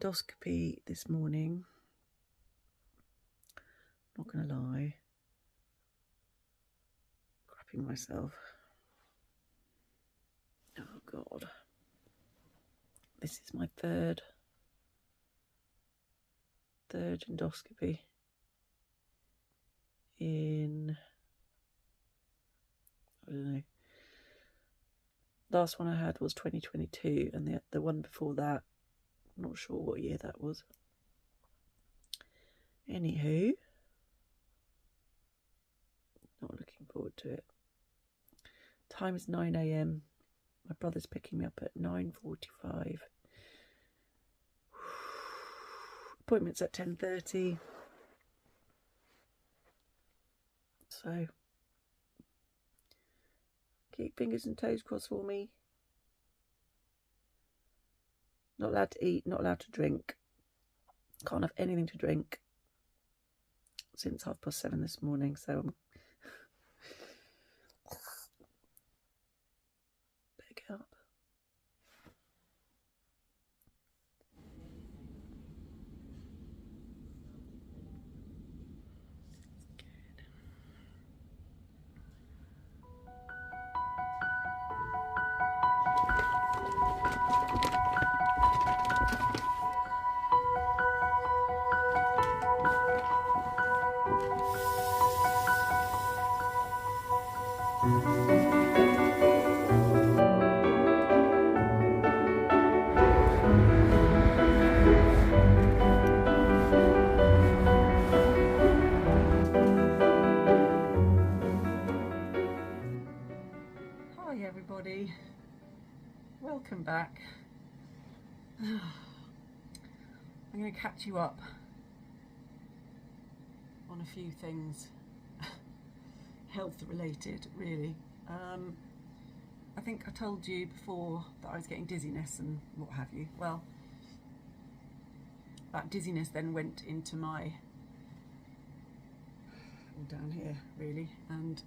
endoscopy this morning. Not gonna lie, crapping myself. Oh God, this is my third endoscopy in, I don't know. Last one I had was 2022, and the one before that, I'm not sure what year that was. Anywho, not looking forward to it. Time is 9 AM. My brother's picking me up at 9:45. Appointment's at 10:30. So keep fingers and toes crossed for me. Not allowed to eat, not allowed to drink. Can't have anything to drink since 7:30 this morning, so I'm better get up. Hi everybody, welcome back. I'm going to catch you up on a few things health related, really. I think I told you before that I was getting dizziness and what have you. Well, that dizziness then went into my, all down here really, and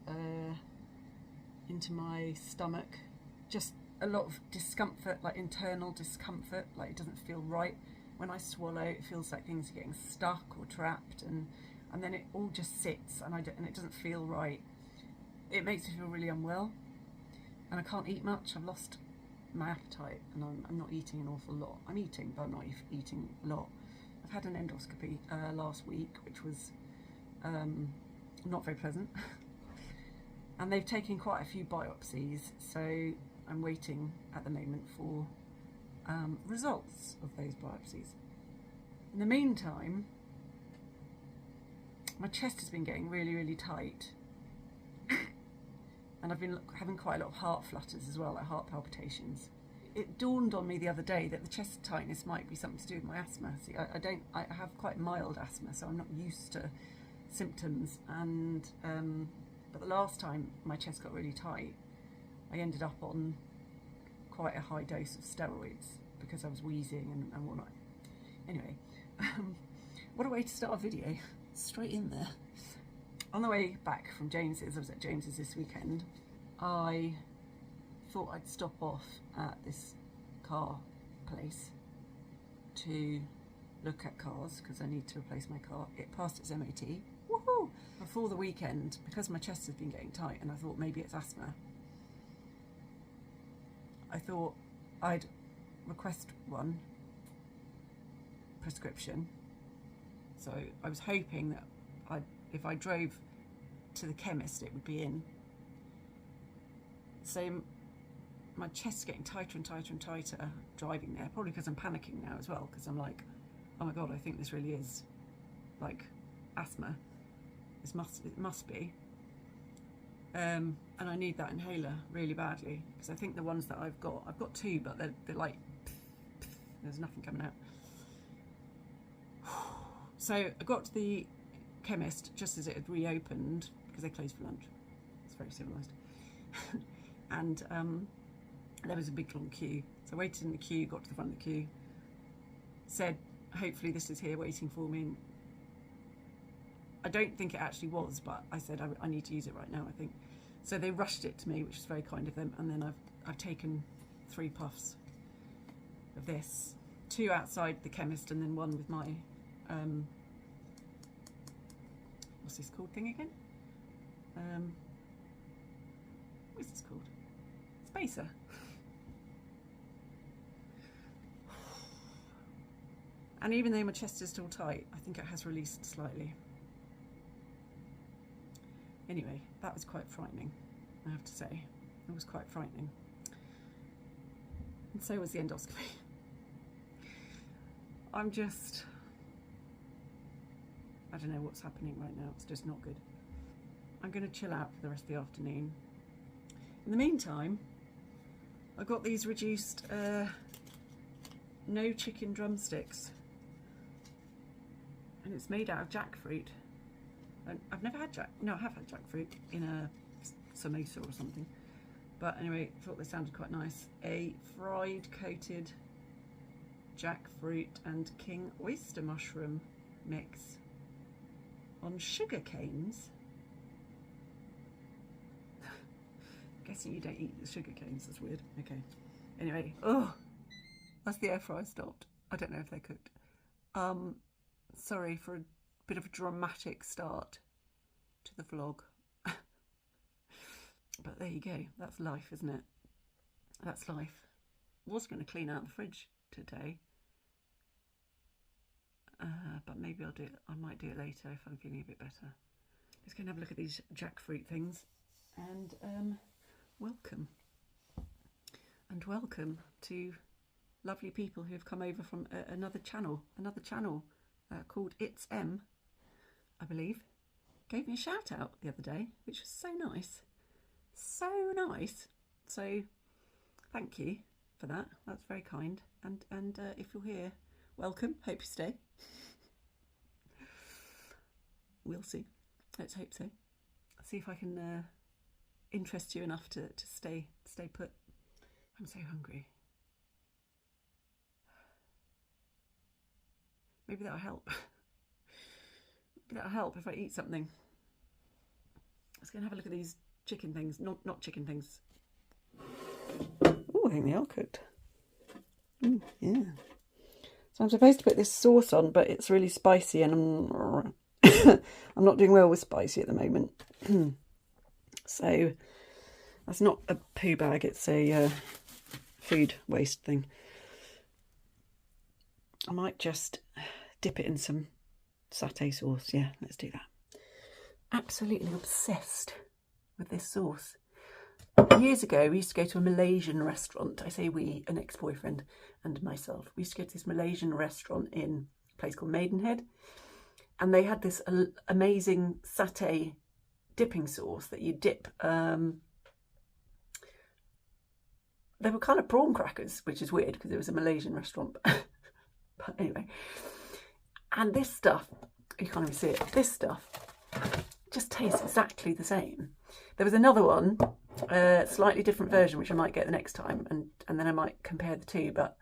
into my stomach. Just a lot of discomfort, like internal discomfort, like it doesn't feel right. When I swallow, it feels like things are getting stuck or trapped, and then it all just sits, and it doesn't feel right. It makes me feel really unwell, and I can't eat much. I've lost my appetite, and I'm not eating an awful lot. I'm eating, but I'm not eating a lot. I've had an endoscopy last week, which was not very pleasant. And they've taken quite a few biopsies, so I'm waiting at the moment for results of those biopsies. In the meantime, my chest has been getting really, really tight. And I've been having quite a lot of heart flutters as well, like heart palpitations. It dawned on me the other day that the chest tightness might be something to do with my asthma. See, I have quite mild asthma, so I'm not used to symptoms, and but the last time my chest got really tight, I ended up on quite a high dose of steroids because I was wheezing and whatnot. Anyway, what a way to start a video, straight in there. On the way back from James's, I was at James's this weekend, I thought I'd stop off at this car place to look at cars because I need to replace my car. It passed its MOT. Woohoo! Before the weekend, because my chest has been getting tight and I thought maybe it's asthma, I thought I'd request one prescription. So I was hoping that if I drove to the chemist, it would be in. So my chest's getting tighter and tighter and tighter driving there, probably because I'm panicking now as well, because I'm like, oh my God, I think this really is like asthma. It must be. And I need that inhaler really badly, because I think the ones that I've got two, but they're like, there's nothing coming out. So I got to the chemist just as it had reopened, because they closed for lunch. It's very civilised. And there was a big long queue. So I waited in the queue, got to the front of the queue, said, hopefully this is here waiting for me. I don't think it actually was, but I said I need to use it right now, I think. So they rushed it to me, which was very kind of them, and then I've taken 3 puffs of this, 2 outside the chemist and then 1 with my what's this called thing again? What's this called? Spacer. And even though my chest is still tight, I think it has released slightly. Anyway, that was quite frightening, I have to say. It was quite frightening. And so was the endoscopy. I don't know what's happening right now. It's just not good. I'm going to chill out for the rest of the afternoon. In the meantime, I got these reduced no chicken drumsticks. And it's made out of jackfruit. And I've never had I have had jackfruit in a samosa or something. But anyway, I thought they sounded quite nice. A fried coated jackfruit and king oyster mushroom mix on sugar canes. Guessing you don't eat the sugar canes, that's weird. Okay. Anyway, oh, that's the air fryer stopped. I don't know if they're cooked. Sorry for a bit of a dramatic start to the vlog. But there you go, that's life, isn't it? That's life. I was going to clean out the fridge today. But maybe I'll do it. I might do it later if I'm feeling a bit better. Let's go and have a look at these jackfruit things. And welcome. And welcome to lovely people who have come over from another channel called It's M, I believe. Gave me a shout out the other day, which was so nice. So nice. So thank you for that. That's very kind. And if you're here, welcome. Hope you stay. We'll see. Let's hope so. I'll see if I can interest you enough to stay put. I'm so hungry. Maybe that'll help. Maybe that'll help if I eat something. Let's go and have a look at these chicken things. Not chicken things. Oh, I think they are cooked. Yeah. So I'm supposed to put this sauce on, but it's really spicy and I'm not doing well with spicy at the moment. So that's not a poo bag, it's a food waste thing. I might just dip it in some satay sauce. Yeah, let's do that. Absolutely obsessed with this sauce. Years ago, we used to go to a Malaysian restaurant. I say we, an ex-boyfriend and myself. We used to go to this Malaysian restaurant in a place called Maidenhead. And they had this amazing satay dipping sauce that you dip. They were kind of prawn crackers, which is weird because it was a Malaysian restaurant. But anyway. And this stuff, you can't even see it, this stuff just tastes exactly the same. There was another one, slightly different version, which I might get the next time, and then I might compare the two, but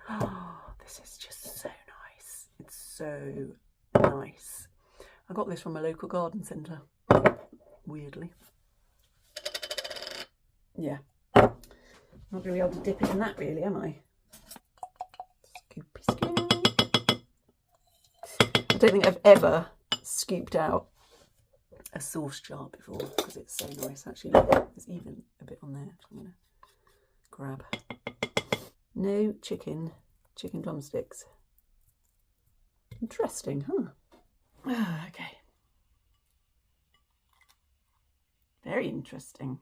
this is just so nice. It's so nice. I got this from a local garden centre, weirdly. Yeah. Not going to be able to dip it in that really, am I? Scoopy scoop. I don't think I've ever scooped out a sauce jar before because it's so nice. Actually, there's even a bit on there. I'm going to grab. No chicken drumsticks. Interesting, huh? Okay. Very interesting.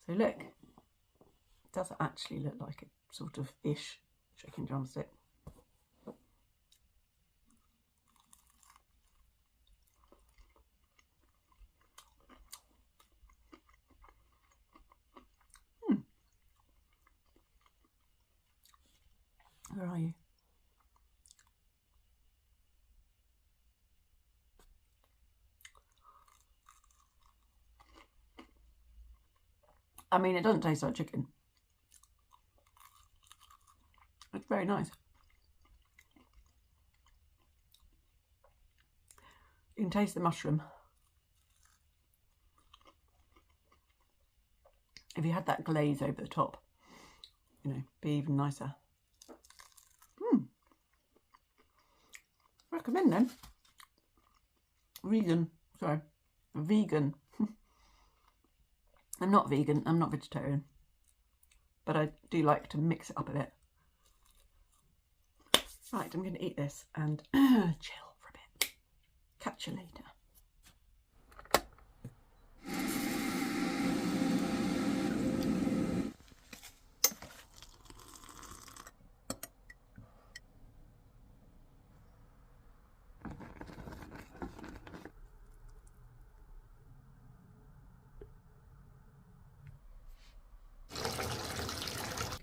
So look, it does actually look like a sort of ish chicken drumstick. Where are you? I mean, it doesn't taste like chicken. It's very nice. You can taste the mushroom. If you had that glaze over the top, you know, be even nicer. recommend them. Vegan. I'm not vegan, I'm not vegetarian, but I do like to mix it up a bit. Right, I'm going to eat this and chill for a bit. Catch you later.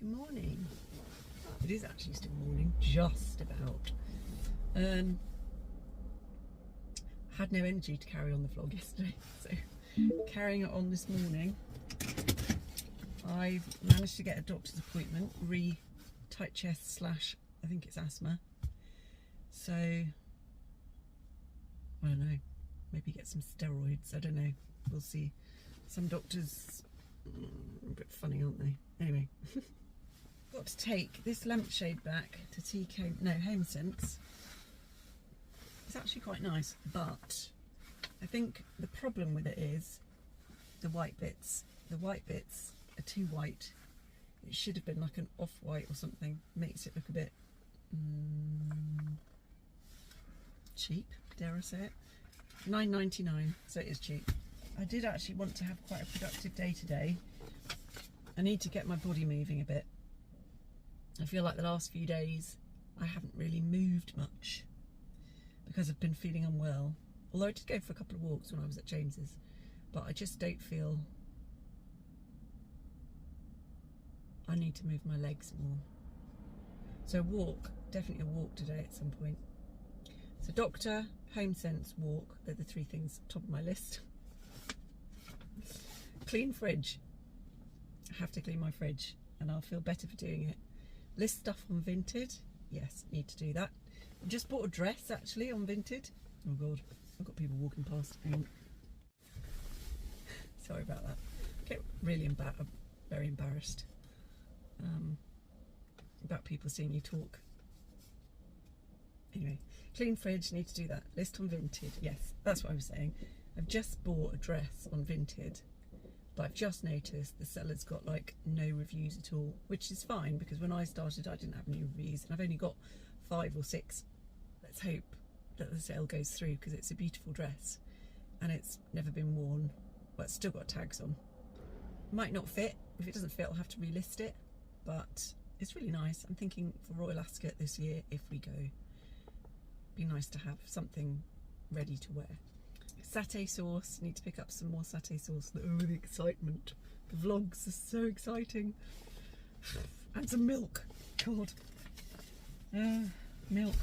Good morning. It is actually still morning, just about. Had no energy to carry on the vlog yesterday, so carrying it on this morning. I've managed to get a doctor's appointment, tight chest / I think it's asthma. So I don't know, maybe get some steroids, I don't know, we'll see. Some doctors are a bit funny, aren't they? Anyway. Got to take this lampshade back to Home Sense. It's actually quite nice, but I think the problem with it is the white bits. The white bits are too white. It should have been like an off-white or something. Makes it look a bit cheap, dare I say it. £9.99, so it is cheap. I did actually want to have quite a productive day today. I need to get my body moving a bit. I feel like the last few days I haven't really moved much because I've been feeling unwell. Although I did go for a couple of walks when I was at James's, but I just don't feel I need to move my legs more. So walk, definitely a walk today at some point. So doctor, Home Sense, walk, they're the three things top of my list. Clean fridge. I have to clean my fridge and I'll feel better for doing it. List stuff on Vinted. Yes, need to do that. I just bought a dress actually on Vinted. Oh god, I've got people walking past. Hang on. Sorry about that. I get really very embarrassed about people seeing you talk. Anyway, clean fridge, need to do that. List on Vinted. Yes, that's what I was saying. I've just bought a dress on Vinted, but I've just noticed the seller's got like no reviews at all, which is fine because when I started I didn't have any reviews and I've only got 5 or 6. Let's hope that the sale goes through because it's a beautiful dress and it's never been worn, but it's still got tags on. Might not fit. If it doesn't fit I'll have to relist it, but it's really nice. I'm thinking for Royal Ascot this year if we go. Be nice to have something ready to wear. Satay sauce, need to pick up some more satay sauce. Oh, the excitement. The vlogs are so exciting. And some milk. God. Milk.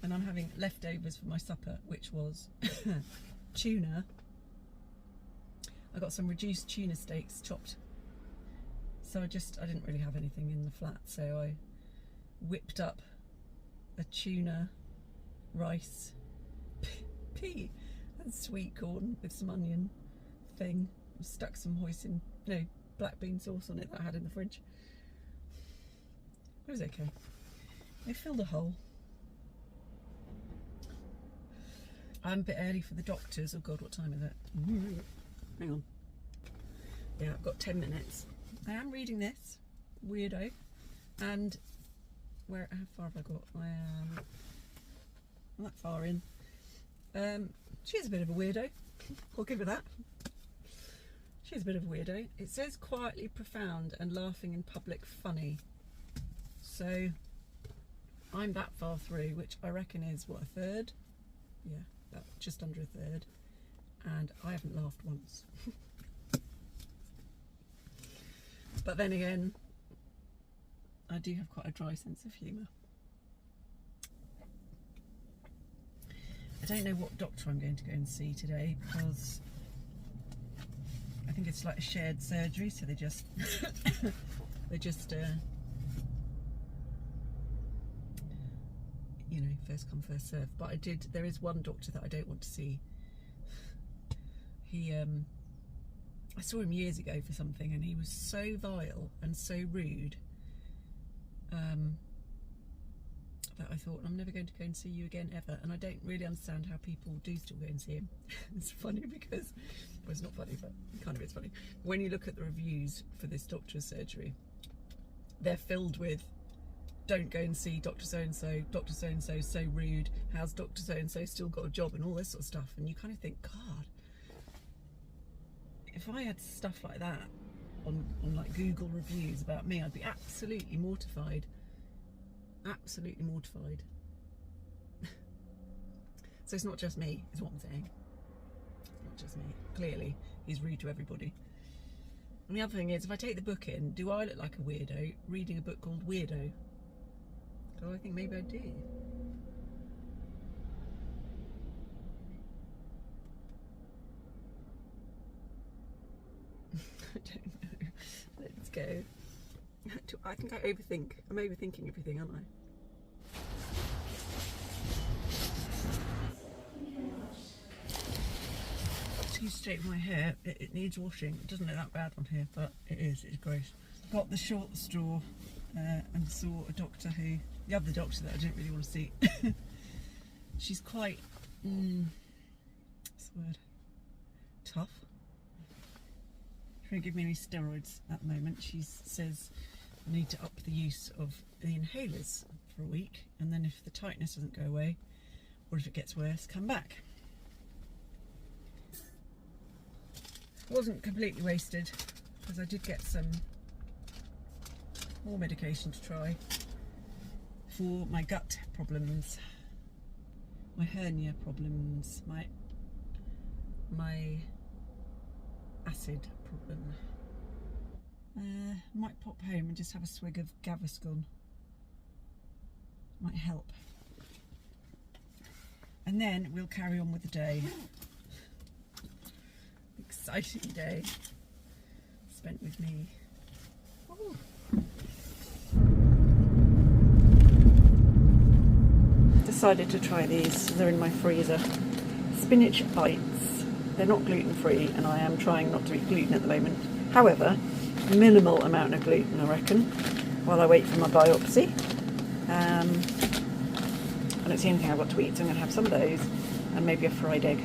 And I'm having leftovers for my supper, which was tuna. I got some reduced tuna steaks chopped. So I didn't really have anything in the flat, so I whipped up a tuna, rice, pea and sweet corn with some onion thing. Stuck some black bean sauce on it that I had in the fridge. It was okay. It filled a hole. I'm a bit early for the doctors. Oh god, what time is it? Hang on. Yeah, I've got 10 minutes. I am reading this, weirdo, and how far have I got? I am not that far in. She's a bit of a weirdo. I'll give her that. She's a bit of a weirdo. It says quietly profound and laughing in public funny. So I'm that far through, which I reckon is what, a third? Yeah, about just under a third. And I haven't laughed once. But then again, I do have quite a dry sense of humour. I don't know what doctor I'm going to go and see today because I think it's like a shared surgery, so they just you know, first come first serve. But there is one doctor that I don't want to see. I saw him years ago for something and he was so vile and so rude. that I thought, I'm never going to go and see you again ever. And I don't really understand how people do still go and see him. It's funny because, well, it's not funny, but kind of is funny. When you look at the reviews for this doctor's surgery, they're filled with, don't go and see Dr. So-and-so, Dr. So-and-so so rude, how's Dr. So-and-so still got a job, and all this sort of stuff. And you kind of think, God, if I had stuff like that on like Google reviews about me, I'd be absolutely mortified. Absolutely mortified. So it's not just me, is what I'm saying. It's not just me. Clearly, he's rude to everybody. And the other thing is, if I take the book in, do I look like a weirdo reading a book called Weirdo? Because I think maybe I do. I don't know. Let's go. I think I overthink. I'm overthinking everything, aren't I? To straighten my hair, it needs washing. It doesn't look that bad on here, but it is. It's gross. Got the short straw and saw a doctor who, the other doctor that I didn't really want to see. She's quite, what's the word? Tough. She won't give me any steroids at the moment. She says I need to up the use of the inhalers for a week, and then if the tightness doesn't go away, or if it gets worse, come back. It wasn't completely wasted, because I did get some more medication to try for my gut problems, my hernia problems, my acid problem. Might pop home and just have a swig of Gaviscon. Might help. And then we'll carry on with the day. Exciting day spent with me. Ooh. Decided to try these. They're in my freezer. Spinach bites. They're not gluten free, and I am trying not to eat gluten at the moment. However, minimal amount of gluten, I reckon, while I wait for my biopsy. I don't see anything I've got to eat, so I'm going to have some of those and maybe a fried egg.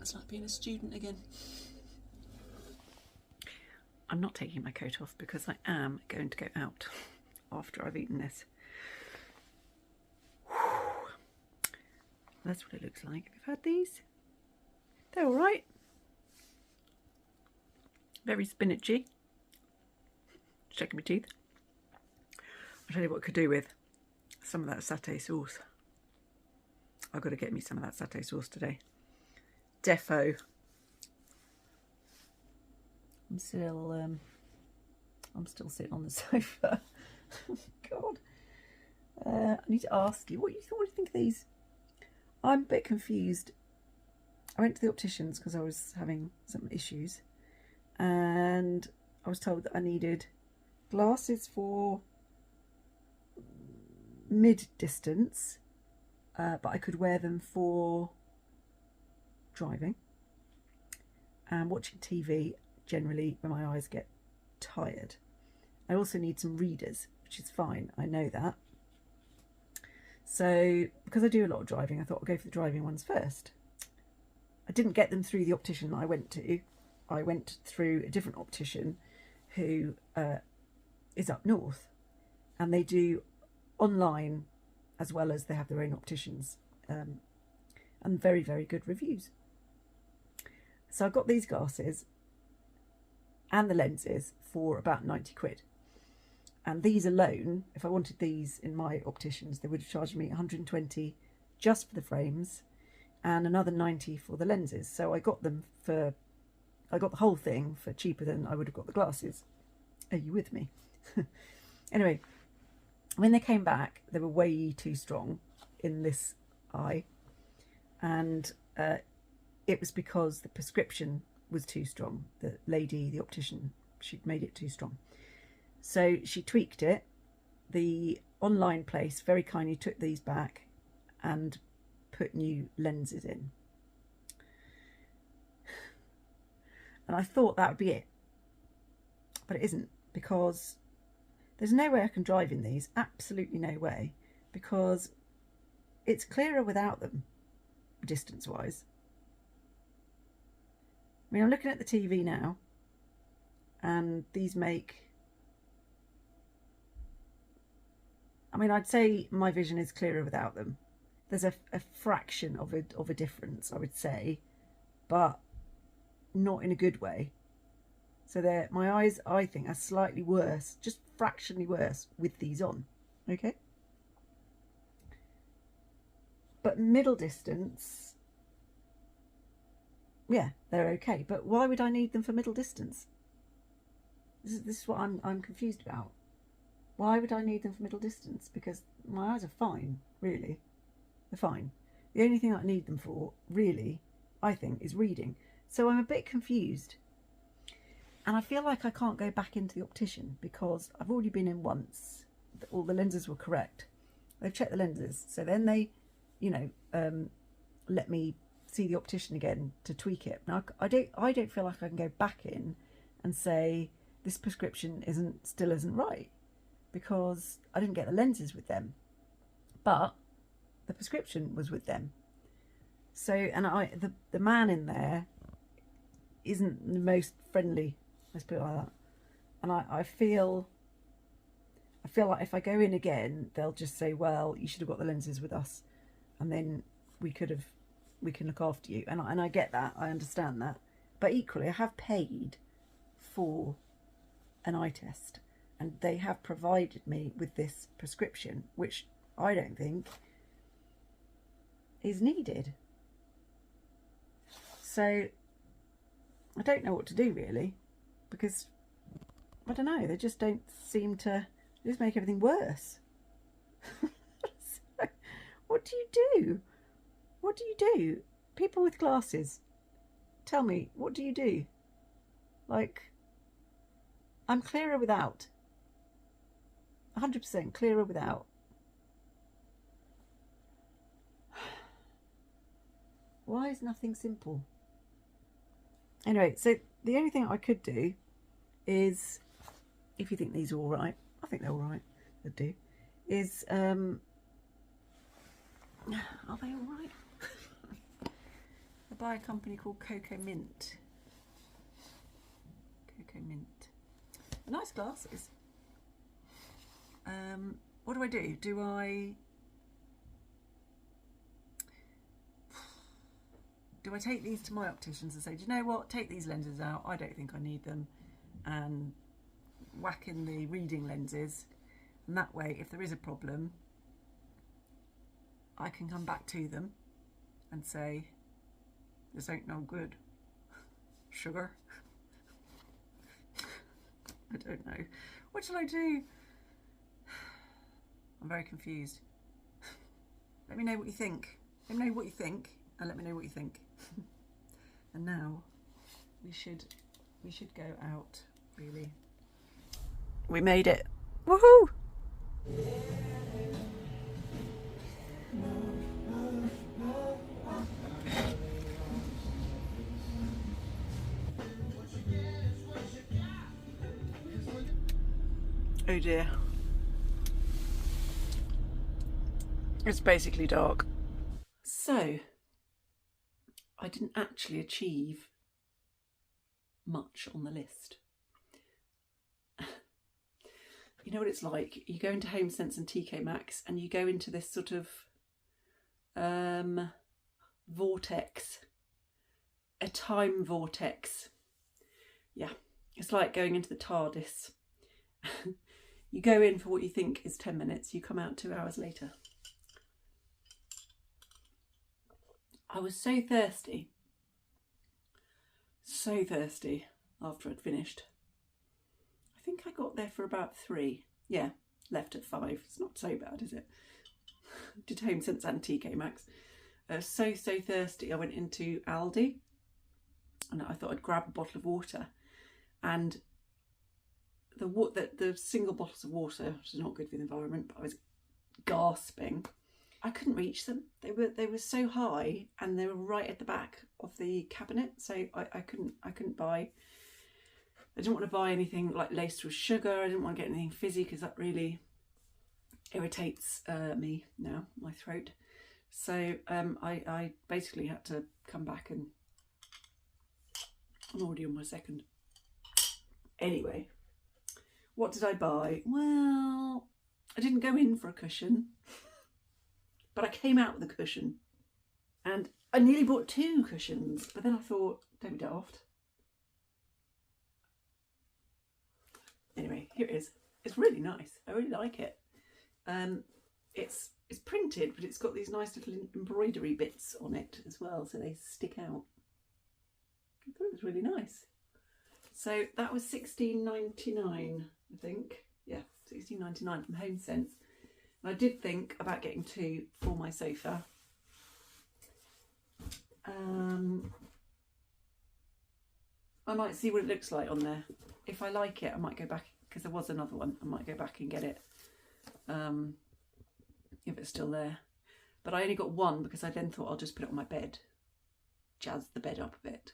It's like being a student again. I'm not taking my coat off because I am going to go out after I've eaten this. That's what it looks like. I've had these. They're all right. Very spinachy. Checking my teeth. I'll tell you what I could do with some of that satay sauce. I've got to get me some of that satay sauce today. Defo. I'm still sitting on the sofa. God. I need to ask you, what do you think of these? I'm a bit confused. I went to the opticians because I was having some issues, and I was told that I needed glasses for mid-distance, but I could wear them for driving and watching TV generally when my eyes get tired. I also need some readers, which is fine, I know that. So because I do a lot of driving, I thought I'd go for the driving ones first. I didn't get them through the optician that I went to. I went through a different optician who is up north, and they do online as well as they have their own opticians, and very, very good reviews. So I got these glasses and the lenses for about 90 quid. And these alone, if I wanted these in my opticians, they would have charged me 120 just for the frames and another 90 for the lenses. So I got them for, I got the whole thing for cheaper than I would have got the glasses. Are you with me? Anyway, when they came back, they were way too strong in this eye. And it was because the prescription was too strong. The lady, the optician, she'd made it too strong. So she tweaked it. The online place very kindly took these back and put new lenses in. And I thought that would be it. But it isn't, because there's no way I can drive in these. Absolutely no way. Because it's clearer without them, distance-wise. I mean, I'm looking at the TV now, and these make... I mean, I'd say my vision is clearer without them. There's a fraction of a difference, I would say, but not in a good way. So my eyes, I think, are slightly worse, just fractionally worse with these on. Okay? But middle distance, yeah, they're okay. But why would I need them for middle distance? This is what I'm confused about. Why would I need them for middle distance? Because my eyes are fine, really. They're fine. The only thing I need them for, really, I think, is reading. So I'm a bit confused. And I feel like I can't go back into the optician because I've already been in once. All the lenses were correct. They've checked the lenses. So then they, you know, let me see the optician again to tweak it. Now, I don't feel like I can go back in and say this prescription still isn't right, because I didn't get the lenses with them, but the prescription was with them. So, and the man in there isn't the most friendly, let's put it like that. And I feel like if I go in again, they'll just say, well, you should have got the lenses with us, and then we can look after you. And I get that, I understand that. But equally, I have paid for an eye test, and they have provided me with this prescription, which I don't think is needed. So I don't know what to do, really, because I don't know, they just don't seem to, they just make everything worse. So, what do you do? What do you do? People with glasses, tell me, what do you do? Like, I'm clearer without. 100% clearer without. Why is nothing simple? Anyway, so the only thing I could do is, if you think these are all right, I think they're all right, they do, is, are they all right? I buy a company called Cocoa Mint. Cocoa Mint. Nice glasses. What do? Do I take these to my opticians and say, do you know what, take these lenses out, I don't think I need them, and whack in the reading lenses, and that way, if there is a problem, I can come back to them and say, this ain't no good, sugar. I don't know. What shall I do? I'm very confused. Let me know what you think. Let me know what you think, and let me know what you think. And now we should go out, really. We made it. Woohoo! Oh dear. It's basically dark. So, I didn't actually achieve much on the list. You know what it's like? You go into HomeSense and TK Maxx and you go into this sort of vortex, a time vortex. Yeah, it's like going into the TARDIS. You go in for what you think is 10 minutes, you come out 2 hours later. I was so thirsty after I'd finished. I think I got there for about 3. Yeah, left at 5. It's not so bad, is it? Did HomeSense and TK Maxx. So thirsty, I went into Aldi and I thought I'd grab a bottle of water, and the single bottles of water, which is not good for the environment, but I was gasping. I couldn't reach them. They were so high, and they were right at the back of the cabinet, so I couldn't buy. I didn't want to buy anything like laced with sugar. I didn't want to get anything fizzy because that really irritates me now, my throat. So I basically had to come back, and I'm already on my second. Anyway, what did I buy? Well, I didn't go in for a cushion, but I came out with a cushion, and I nearly bought 2 cushions, but then I thought, don't be daft. Anyway, here it is. It's really nice. I really like it. It's printed, but it's got these nice little embroidery bits on it as well, so they stick out. I thought it was really nice. So that was £16.99, I think. Yeah, £16.99 from HomeSense. And I did think about getting 2 for my sofa. I might see what it looks like on there. If I like it, I might go back, because there was another one. I might go back and get it if it's still there. But I only got 1 because I then thought I'll just put it on my bed, jazz the bed up a bit.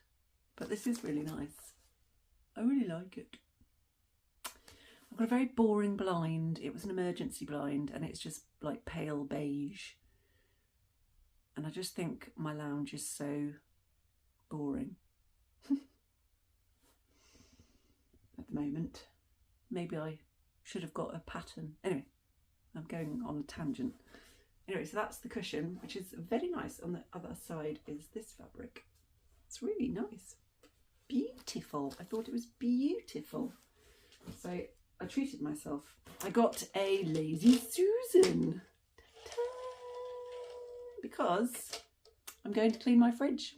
But this is really nice. I really like it. I've got a very boring blind. It was an emergency blind, and it's just like pale beige. And I just think my lounge is so boring at the moment. Maybe I should have got a pattern. Anyway, I'm going on a tangent. Anyway, so that's the cushion, which is very nice. On the other side is this fabric. It's really nice. Beautiful. I thought it was beautiful. So I treated myself. I got a Lazy Susan. Because I'm going to clean my fridge.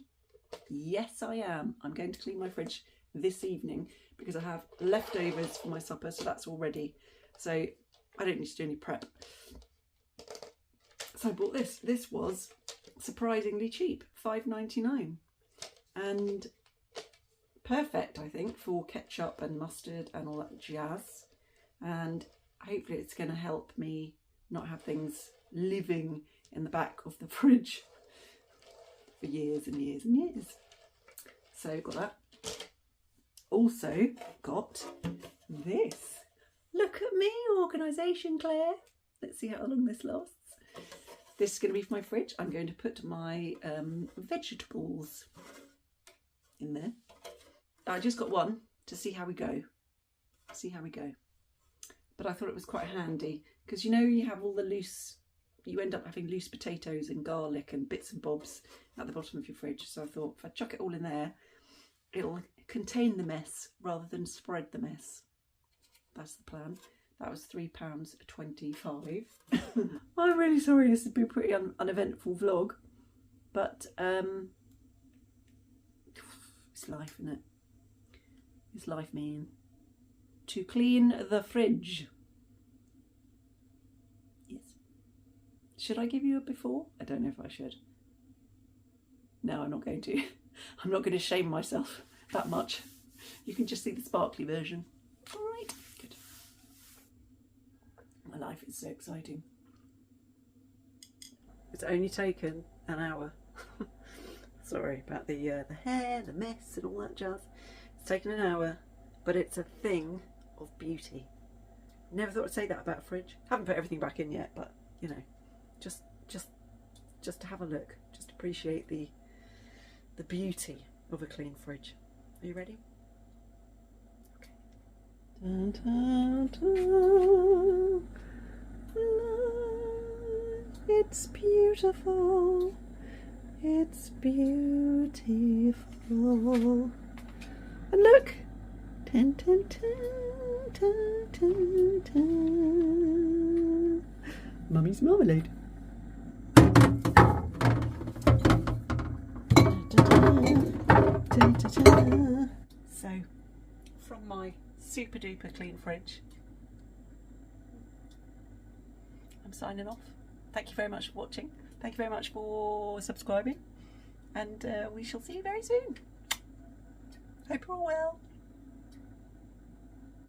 Yes, I am. I'm going to clean my fridge this evening because I have leftovers for my supper, so that's all ready. So I don't need to do any prep. So I bought this. This was surprisingly cheap, £5.99, and perfect, I think, for ketchup and mustard and all that jazz. And hopefully it's going to help me not have things living in the back of the fridge for years and years and years. So got that. Also got this. Look at me, organisation, Claire. Let's see how long this lasts. This is going to be for my fridge. I'm going to put my vegetables in there. I just got 1 to see how we go. See how we go. But I thought it was quite handy because, you know, you have all the loose, you end up having loose potatoes and garlic and bits and bobs at the bottom of your fridge. So I thought if I chuck it all in there, it'll contain the mess rather than spread the mess. That's the plan. That was £3.25. I'm really sorry, this has been a pretty uneventful vlog, but it's life, isn't it? It's life, man. To clean the fridge. Yes. Should I give you a before? I don't know if I should. No, I'm not going to. I'm not going to shame myself that much. You can just see the sparkly version. All right, good. My life is so exciting. It's only taken an hour. Sorry about the hair, the mess and all that jazz. It's taken an hour, but it's a thing of beauty. Never thought I'd say that about a fridge. Haven't put everything back in yet, but you know, just to have a look, just appreciate the beauty of a clean fridge. Are you ready? Okay. Dun, dun, dun. It's beautiful. It's beautiful. And look. Dun, dun, dun, dun, dun, dun. Mummy's marmalade. So, from my super duper clean fridge, I'm signing off. Thank you very much for watching. Thank you very much for subscribing, and we shall see you very soon. Hope you're all well.